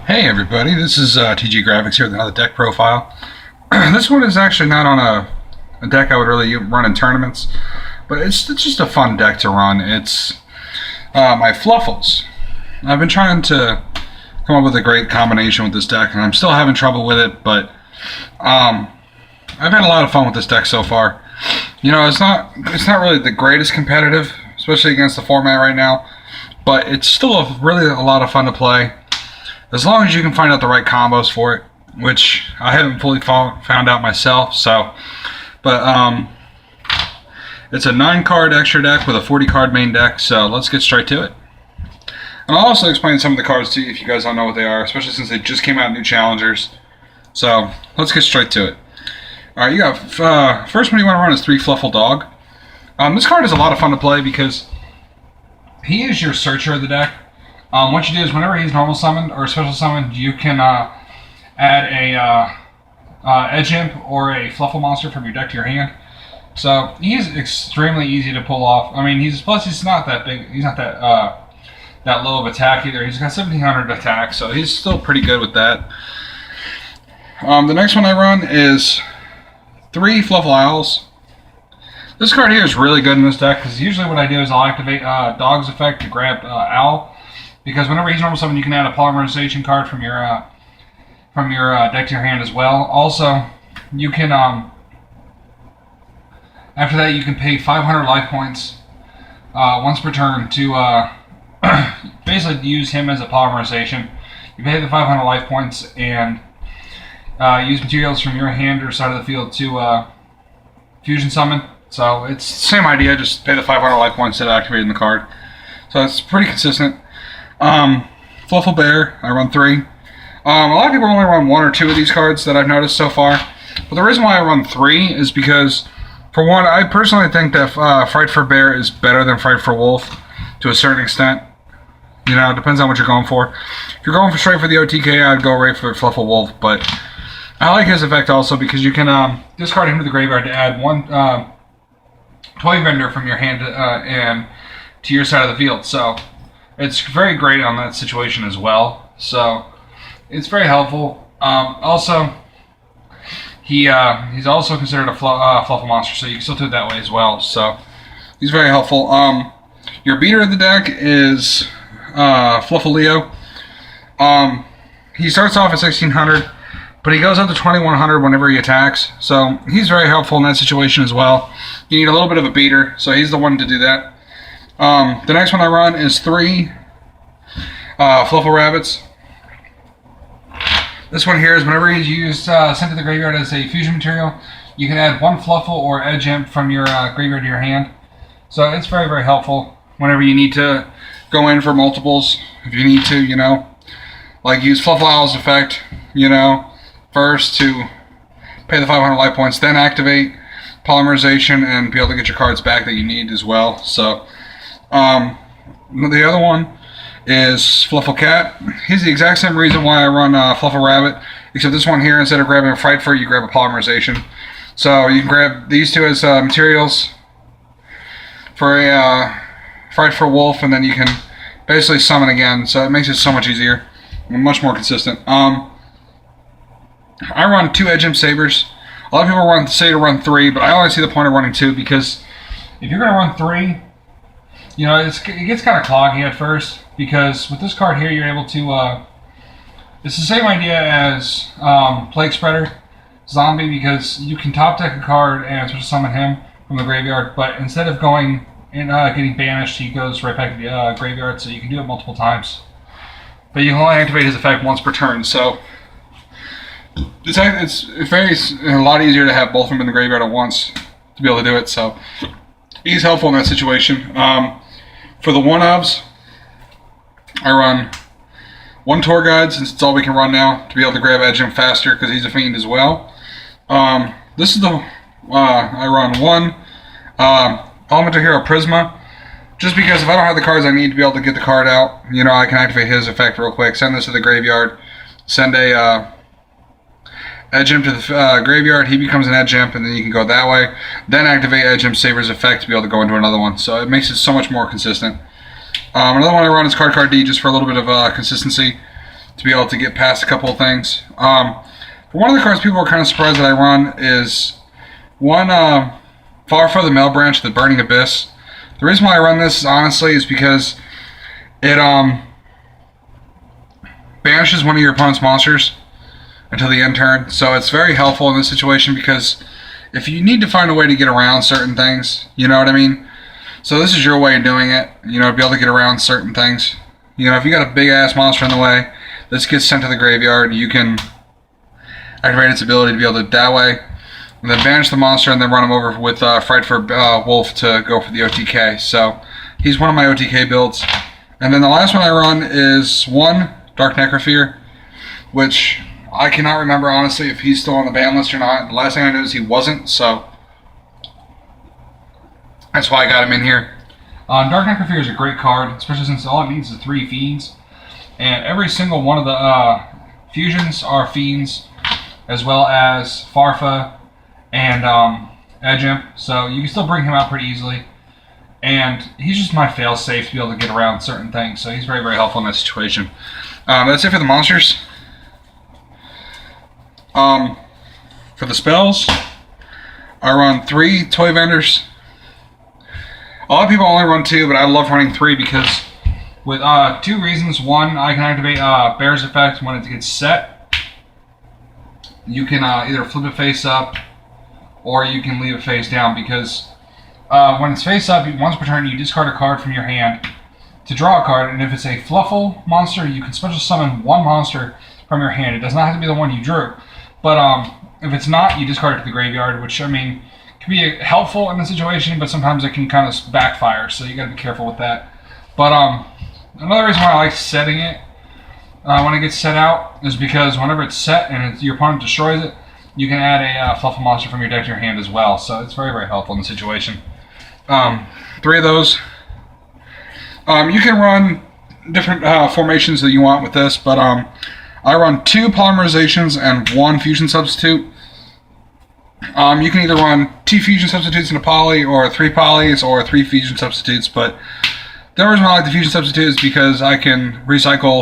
Hey everybody, this is TG Graphics here with another deck profile. This one is actually not on a deck I would really run in tournaments, but it's just a fun deck to run. It's my Fluffals. I've been trying to come up with a great combination with this deck, and I'm still having trouble with it, but I've had a lot of fun with this deck so far. You know, it's not really the greatest competitive, especially against the format right now, but it's still really a lot of fun to play. As long as you can find out the right combos for it, which I haven't fully found out myself, so. But it's a 9-card extra deck with a 40-card main deck, so let's get straight to it. And I'll also explain some of the cards to you if you guys don't know what they are, especially since they just came out new challengers. So let's get straight to it. Alright, you got, first one you want to run is 3 Fluffal Dog. This card is a lot of fun to play because he is your searcher of the deck. What you do is whenever he's normal summoned or special summoned, you can add a Edge Imp or a Fluffal monster from your deck to your hand. So he's extremely easy to pull off. I mean, he's not that big. He's not that low of attack either. He's got 1700 attack, so he's still pretty good with that. The next one I run is 3 Fluffal Owls. This card here is really good in this deck because usually what I do is I'll activate Dog's effect to grab Owl. Because whenever he's normal summoned, you can add a polymerization card from your deck to your hand as well. Also, you can after that you can pay 500 life points once per turn to basically use him as a polymerization. You pay the 500 life points and use materials from your hand or side of the field to fusion summon. So it's the same idea, just pay the 500 life points instead of activating the card. So it's pretty consistent. Fluffal Bear, I run 3. A lot of people only run 1 or 2 of these cards that I've noticed so far. But the reason why I run 3 is because, for one, I personally think that Fright for Bear is better than Fright for Wolf to a certain extent. You know, it depends on what you're going for. If you're going straight for the OTK, I'd go right for Fluffal Wolf. But I like his effect also because you can discard him to the graveyard to add 1 toy vendor from your hand and to your side of the field. So it's very great on that situation as well. So it's very helpful. Also, he's also considered a Fluffal monster, so you can still do it that way as well. So he's very helpful. Your beater of the deck is Fluffal Leo. He starts off at 1600, but he goes up to 2100 whenever he attacks. So he's very helpful in that situation as well. You need a little bit of a beater, so he's the one to do that. The next one I run is 3 Fluffal Rabbits. This one here is whenever he's used, sent to the graveyard as a fusion material, you can add 1 Fluffal or Edge Imp from your graveyard to your hand. So it's very, very helpful whenever you need to go in for multiples. If you need to, you know, like use Fluffal Owl's effect, you know, first to pay the 500 life points, then activate polymerization and be able to get your cards back that you need as well. So the other one is Fluffal Cat. He's the exact same reason why I run Fluffal Rabbit, except this one here, instead of grabbing a Fright Fur, you grab a polymerization. So you can grab these 2 as materials for a Fright Fur Wolf, and then you can basically summon again. So it makes it so much easier and much more consistent. I run 2 Edge Imp Sabers. A lot of people say to run 3, but I only see the point of running 2 because if you're going to run 3, you know, it gets kind of cloggy at first, because with this card here, you're able to, it's the same idea as Plague Spreader Zombie, because you can top deck a card and special summon him from the graveyard, but instead of going and getting banished, he goes right back to the graveyard, so you can do it multiple times. But you can only activate his effect once per turn, so it's a lot easier to have both of them in the graveyard at once to be able to do it, so he's helpful in that situation. For the 1-ofs, I run 1 Tour Guide, since it's all we can run now, to be able to grab Edge Imp faster, because he's a fiend as well. This is the I run 1 Elemental Hero Prisma, just because if I don't have the cards I need to be able to get the card out, you know, I can activate his effect real quick, send this to the graveyard, send a Edge Imp to the graveyard, he becomes an Edge Imp, and then you can go that way. Then activate Edge Imp Saber's effect to be able to go into another one. So it makes it so much more consistent. Another one I run is Card D, just for a little bit of consistency. to be able to get past a couple of things. For one of the cards people are kind of surprised that I run is one Fluffal the Male Branch, the Burning Abyss. The reason why I run this honestly is because it banishes one of your opponent's monsters until the end turn. So it's very helpful in this situation because if you need to find a way to get around certain things, you know what I mean? So this is your way of doing it, you know, to be able to get around certain things. You know, if you got a big ass monster in the way, this gets sent to the graveyard, you can activate its ability to be able to that way, and then banish the monster and then run him over with Frightful Wolf to go for the OTK. So he's one of my OTK builds. And then the last one I run is one Dark Necrophere, which I cannot remember honestly if he's still on the ban list or not. The last thing I know is he wasn't, so that's why I got him in here. Dark Necrophere is a great card, especially since all it needs is 3 Fiends. And every single one of the fusions are Fiends, as well as Farfa and Edgemp. So you can still bring him out pretty easily. And he's just my fail-safe to be able to get around certain things. So he's very, very helpful in that situation. That's it for the monsters. For the spells, I run 3 Toy Vendors. A lot of people only run 2, but I love running 3 because with 2 reasons. One, I can activate Bear's Effect when it gets set. You can either flip it face up or you can leave it face down, because when it's face up, once per turn you discard a card from your hand to draw a card, and if it's a Fluffal monster, you can special summon 1 monster from your hand. It does not have to be the one you drew, but if it's not, you discard it to the graveyard, which, I mean, can be helpful in the situation, but sometimes it can kind of backfire, so you gotta be careful with that. But another reason why I like setting it when it gets set out is because whenever it's set and your opponent destroys it, you can add a Fluffal monster from your deck to your hand as well, so it's very, very helpful in the situation. 3 of those. You can run different formations that you want with this, but I run 2 polymerizations and 1 fusion substitute. You can either run 2 fusion substitutes in a poly, or 3 polys, or 3 fusion substitutes, but the reason why I like the fusion substitute is because I can recycle